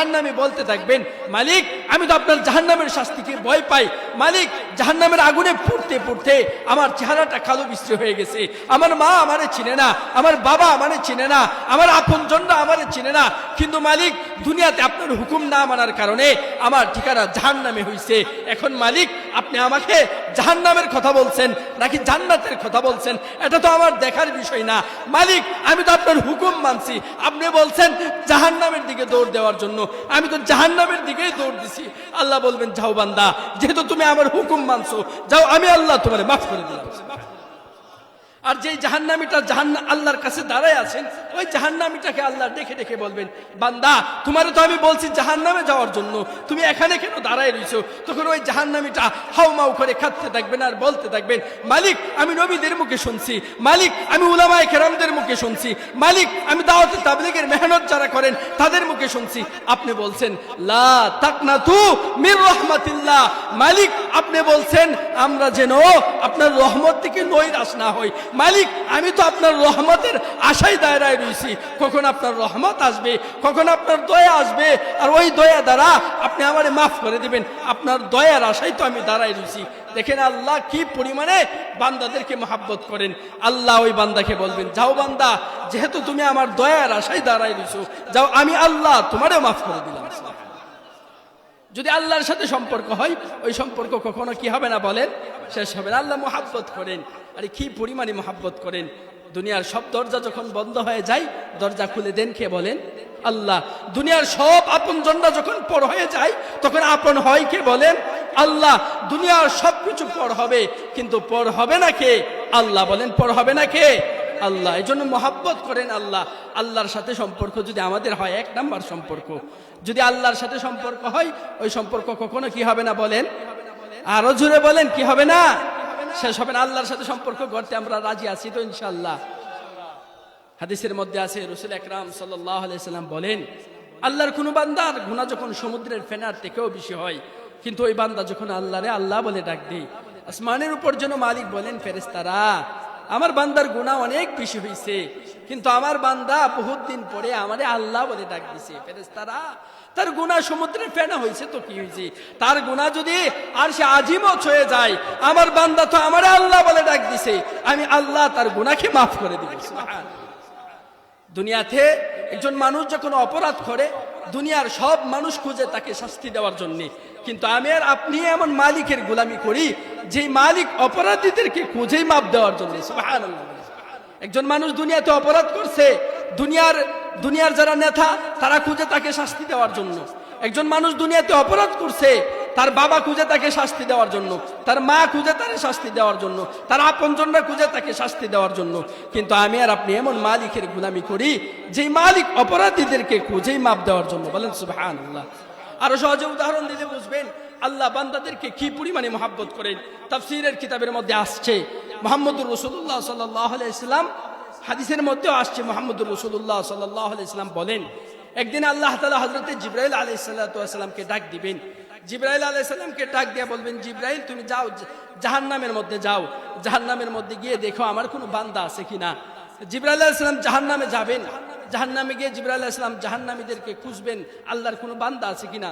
জাহান্নামী বলতে থাকবেন, মালিক আমি তো আপনার জাহান্নামের শাস্তিকে ভয় পাই। মালিক জাহান্নামের আগুনে পুড়তে পুড়তে আমার চেহারাটা কালো বিশ্রী হয়ে গেছে। আমার মা আমারে চিনে না, আমার বাবা আমারে চিনে না, আমার আপনজনরা আমারে চিনে না। কিন্তু মালিক দুনিয়াতে আপনার হুকুম না মানার কারণে আমার ঠিকানা জাহান্নামে হয়েছে। এখন মালিক আপনি আমাকে জাহান্নামের কথা বলছেন নাকি জান্নাতের কথা বলছেন, এটা তো আমার দেখার বিষয় না। মালিক আমি তো আপনার হুকুম মানছি, আপনি বলছেন জাহান্নামের দিকে দৌড় দেওয়ার জন্য, আমি তো জাহান্নামের দিকেই দৌড় দিছি। আল্লাহ বলবেন, যাও বান্দা, যেহেতু তুমি আমার হুকুম মানছো, যাও আমি আল্লাহ তোমারে মাফ করে দিলাম। আর যেই জাহান্নামীটা আল্লাহর কাছে দাঁড়ায় আছেন, ওই জাহান্নামীটাকে আল্লাহ ডেকে ডেকে বলবেন, বান্দা তোমারে তো আমি বলছি জাহান্নামে যাওয়ার জন্য, তুমি এখানে কেন দাঁড়ায় রইছো? তখন ওই জাহান্নামীটা হাউমাউ করে কাঁদতে থাকবেন আর বলতে থাকবেন, মালিক আমি নবীদের মুখে শুনছি, মালিক আমি উলামায়ে কেরামদের মুখে শুনছি, মালিক আমি দাওয়াতে তাবলীগের মেহনত যারা করেন তাদের মুখে শুনছি, আপনি বলছেন লা তাকনাতু মির রাহমাতিল্লাহ। মালিক আপনি বলছেন আমরা যেন আপনার রহমত থেকে নৈরাশ না হই। মালিক আমি তো আপনার রহমতের আশায় দাঁড়ায় রয়েছি, কখন আপনার রহমত আসবে, কখন আপনার দয়া আসবে, আর ওই দয়া দ্বারা আপনি আমারে মাফ করে দিবেন। আপনার দয়ার আশায় তো আমি দাঁড়ায় রয়েছি। দেখেন আল্লাহ কি পরিমাণে বান্দাদেরকে মহাব্বত করেন। আল্লাহ ওই বান্দাকে বলবেন, যাও বান্দা, যেহেতু তুমি আমার দয়ার আশায় দাঁড়ায় রয়েছো, যাও আমি আল্লাহ তোমারেও মাফ করে দিলাম। যদি আল্লাহর সাথে সম্পর্ক হয়, ওই সম্পর্ক কখনো কি হবে না বলেন, শেষ হবে না। আল্লাহ মহাব্বত করেন, আরে কি পরিমাণে মহাব্বত করেন। দুনিয়ার সব দরজা যখন বন্ধ হয়ে যায়, দরজা খুলে দেন কে বলেন? আল্লাহ। দুনিয়ার সব আপনজনরা যখন পর হয়ে যায়, তখন আপন হয় কে বলেন? আল্লাহ। দুনিয়ার সবকিছু পর হবে, কিন্তু পর হবে না কে? আল্লাহ। বলেন পর হবে না কে? আল্লাহ। এই জন্য মহাব্বত করেন আল্লাহ। আল্লাহর সাথে সম্পর্ক যদি আমাদের হয়, এক নাম্বার সম্পর্ক যদি আল্লাহর সাথে সম্পর্ক হয়, ওই সম্পর্ক কখনো কি হবে না বলেন? আরো জোরে বলেন, কি হবে না? শেষ হবে না। আল্লাহর সাথে সম্পর্ক করতে আমরা রাজি আছি তো ইনশাআল্লাহ? হাদিসের মধ্যে আছে, রাসূল আকরাম সাল্লাল্লাহু আলাইহি সাল্লাম বলেন, আল্লাহর কোন বান্দার গুনাহ যখন সমুদ্রের ফেনার থেকেও বেশি হয়, কিন্তু ওই বান্দা যখন আল্লাহরে আল্লাহ বলে ডাক দেয়, আসমানের উপর যেন মালিক বলেন, ফেরেশতারা আমার বান্দার গুনাহ অনেক বেশি হয়েছে, কিন্তু আমার বান্দা বহুত দিন পরে আমারে আল্লাহ বলে ডাক দিছে। ফেরেশতারা তার গুনাহ সমুদ্রে ফেনা হয়েছে তো কি হয়েছে, তার গুনাহ যদি আর সে আজিমও ছুঁয়ে যায়, আমার বান্দা তো আমারে আল্লাহ বলে ডাক দিছে, আমি আল্লাহ তার গুনাহকে মাফ করে দিব। সুবহানাল্লাহ। দুনিয়াতে একজন মানুষ যখন অপরাধ করে, দুনিয়ার সব মানুষ খুঁজে তাকে শাস্তি দেওয়ার জন্য, কিন্তু আমি আর আপনি এমন মালিকের গোলামি করি যে মালিক অপরাধীদেরকে খুঁজেই মাপ দেওয়ার জন্য। সুবহানাল্লাহ। একজন মানুষ দুনিয়াতে অপরাধ করছে, দুনিয়ার যারা নেতা তারা খুঁজে তাকে শাস্তি দেওয়ার জন্য। একজন মানুষ দুনিয়াতে অপরাধ করছে, তার বাবা খুঁজে তাকে শাস্তি দেওয়ার জন্য, তার মা খুঁজে তাকে শাস্তি দেওয়ার জন্য, তার আপনজনরা খুঁজে তাকে শাস্তি দেওয়ার জন্য। কিন্তু আমি আর আপনি এমন মালিকের গোলামি করি যে মালিক অপরাধীদেরকে খুঁজেই মাপ দেওয়ার জন্য। বলেন সুবহানাল্লাহ। আরো সহজে উদাহরণ দিলে বুঝবেন আল্লাহ বান্দাদেরকে কি পরিমাণে মহাব্বত করেন। তাফসীরের কিতাবের মধ্যে আসছে, মুহাম্মদুর রাসূলুল্লাহ সাল্লাল্লাহু আলাইহি সাল্লাম, হাদিসের মধ্যেও আসছে, মুহাম্মদুর রাসূলুল্লাহ সাল্লাল্লাহু আলাইহি সাল্লাম বলেন, একদিন আল্লাহ তাআলা হযরতে জিবরাইল আলাইহিস সালাতু ওয়াস সালামকে ডাক দিবেন। জিবরাইল আলাইহিস সালামকে ডাক দিয়ে বলবেন, জিবরাইল তুমি যাও জাহান্নামের মধ্যে যাও, জাহান্নামের মধ্যে গিয়ে দেখো আমার কোনো বান্দা আছে কিনা। জিবরাইল আলাইহিস সালাম জাহান্নামে যাবেন, জাহান্নামে গিয়ে জিবরাইল আলাইহিস সালাম জাহান্নামীদেরকে খুঁজবেন আল্লাহর কোনো বান্দা আছে কিনা।